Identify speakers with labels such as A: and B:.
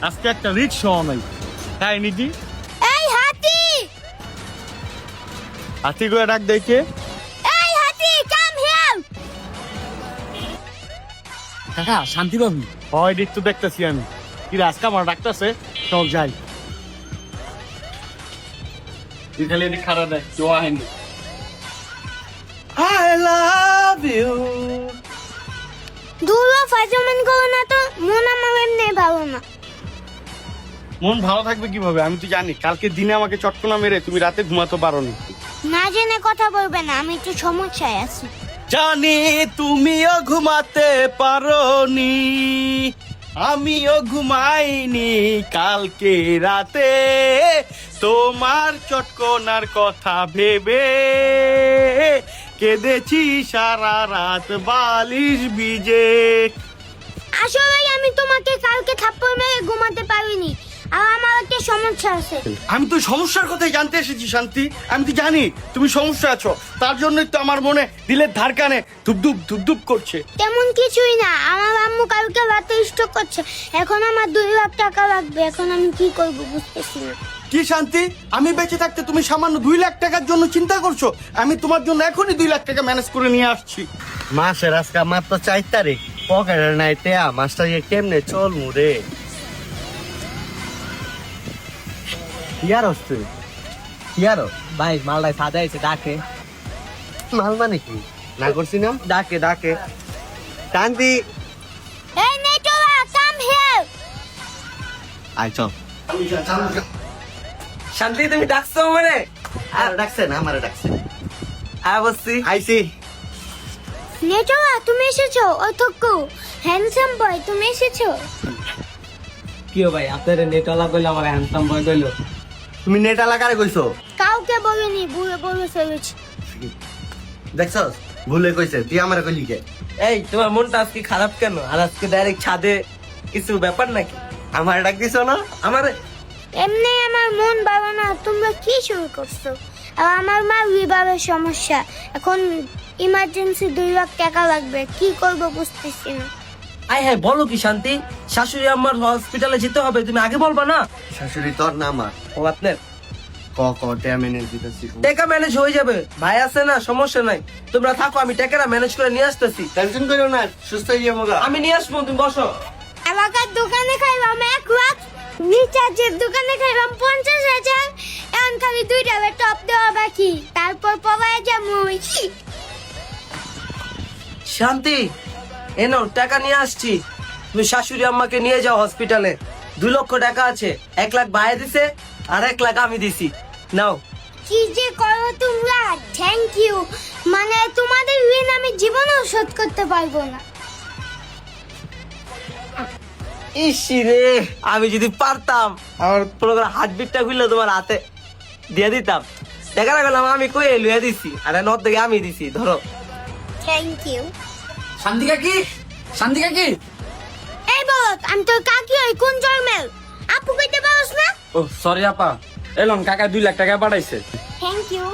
A: আজকে একটা রিক্সা নাই, তাই নিজি
B: এই হাতি,
A: হাতি করে ডাক দেখে।
B: এই হাতি, কাম হিয়ার।
C: কাকা শান্তি পাবি।
A: হয় দিক তো দেখতেছি আমি, কি আজকে আমার ডাকতেছে, চল যাই। তুই খালি এদিক খারাপ দেখ, কেউ আহেনি। I love you.
B: দূরে ফাজলামি করো না তো, মন আমার এমনি ভালো না।
A: মন ভালো থাকবে কিভাবে? আমি তো জানি কালকে দিনে আমাকে চটকনা মেরে তুমি রাতে ঘুমাতে পারো নি।
B: না জেনে কথা বলবে না, আমি একটু সমস্যায় আছি।
A: জানি তুমিও ঘুমাতে পারোনি, আমিও ঘুমাইনি কালকে রাতে, তোমার চটকনার কথা ভেবে কেঁদেছি সারা রাত বালিশ ভিজে।
B: আসলে আমি তোমাকে কালকে থাপ্পড় মেরে ঘুমাতে পারিনি, আর আমার একটা সমস্যা আছে।
A: আমি তো সমস্যার কথাই জানতে এসেছি শান্তি। আমি তো জানি তুমি সমস্যা আছো, তার জন্যই তো আমার মনে দিলের ধারকানে ধুপধুপ ধুপধুপ করছে।
B: তেমন কিছুই না, আমার আম্মু কালকে রাতে স্ট্রোক করছে, এখন আমার 2 লাখ টাকা লাগবে, এখন আমি কি করব বুঝতেছি না।
A: কি শান্তি, আমি বেঁচে থাকতে তুমি সামান্য 2 লাখ টাকার জন্য চিন্তা করছো? আমি তোমার জন্য এখনই 2 লাখ টাকা ম্যানেজ করে নিয়ে আসছি।
D: মাসের আজকে মাত্র 4 তারিখ, পকেটের নাই টেয়া, মাসটা কেমনে চল মুরে। ইয়ার হচ্ছে ইয়ারো
C: ভাই মালটাই সাজাইছে ডাকে।
D: মাল মানে কি না করছি না, ডাকে ডাকে শান্তি।
B: এই নেটোরা, কাম হিয়ার।
D: আয় চল।
C: শান্তি তুমি ডাকছো মানে?
D: আর ডাকছে না, আমারে ডাকছে।
C: হ্যাঁ বসছি।
D: আইছি।
B: নেটোরা, তুমি এসেছো? ওই থক্কু হ্যান্ডসাম বয়, তুমি এসেছো?
C: কি ভাই আপনার নেটওয়ালা কইলো, আমার হ্যান্ডসাম বয় কইলো।
D: তুমি নেট এলাকারে কইছো?
B: কাউকে বলিনি, বুড়ো বলে ফেলেছি।
D: দেখছস ভুলে কইছে, তুই আমারে কইলি কে?
C: এই তোমার মনটা আজকে খারাপ কেন? আর আজকে ডাইরেক্ট ছাদে কিছু ব্যাপার নাকি?
D: আমারে ডাক দিছো না?
C: আমার
B: এমনি আমার মন ভালো না, তোমরা কি শুরু করছো? আর আমার মা লিভারের সমস্যা, এখন ইমার্জেন্সি 2 লাখ টাকা লাগবে, কি করব বুঝতেছি না।
C: আয় হ্যাঁ বলো কি শান্তি, শাশুড়ি আমার হসপিটালে যেতে হবে, তুমি আগে বলবা না?
D: শাশুড়ি তোর না আমার?
C: ও আপনার
D: ক ক টেয়া মেনে দিতেছি।
C: টাকা ম্যানেজ হয়ে যাবে, ভাই আছে না, সমস্যা নাই। তোমরা থাকো, আমি টাকাটা ম্যানেজ করে নিয়ে আসতেছি।
D: টেনশন করিও না, সুস্থ হয়ে যাবো গা।
C: আমি নিয়ে আসবো, তুমি বসো।
B: এলাকার দোকানে খাইলাম 1 লাখ, রিচার্জের দোকানে খাইলাম 50,000, এখন খালি 2 টাকা টপ দেওয়া বাকি, তারপর পবায় যাবো।
C: শান্তি এ নাও টাকা নিয়ে আসছি, তুমি শাশুড়ি আম্মাকে নিয়ে যাও হসপিটালে। 2 লক্ষ টাকা আছে, 1 লাখ ভাই দিছে আর 1 লাখ আমি দিছি, নাও।
B: কি যে করো তোমরা, থ্যাংক ইউ। মানে তোমাদের ঋণ আমি জীবনেও শোধ করতে পারবো না।
C: ইসি রে, আমি যদি পারতাম আমার পুরো হার্টবিটটা খুললে তোমার হাতে দিয়ে দিতাম। টাকাটা গেলাম আমি কই লুয়ে দিছি, আর নদ থেকে আমি দিছি, ধরো।
B: Thank you.
C: শান্তিকা কি? শান্তিকা কি?
B: এই বলত, আমি তোর কাকি হই, কোন জন্মের? আপু কইতে পারোস না?
E: ও সরি আপা, এলন কাকা 2 লাখ টাকা পাঠাইছে।
B: Thank you.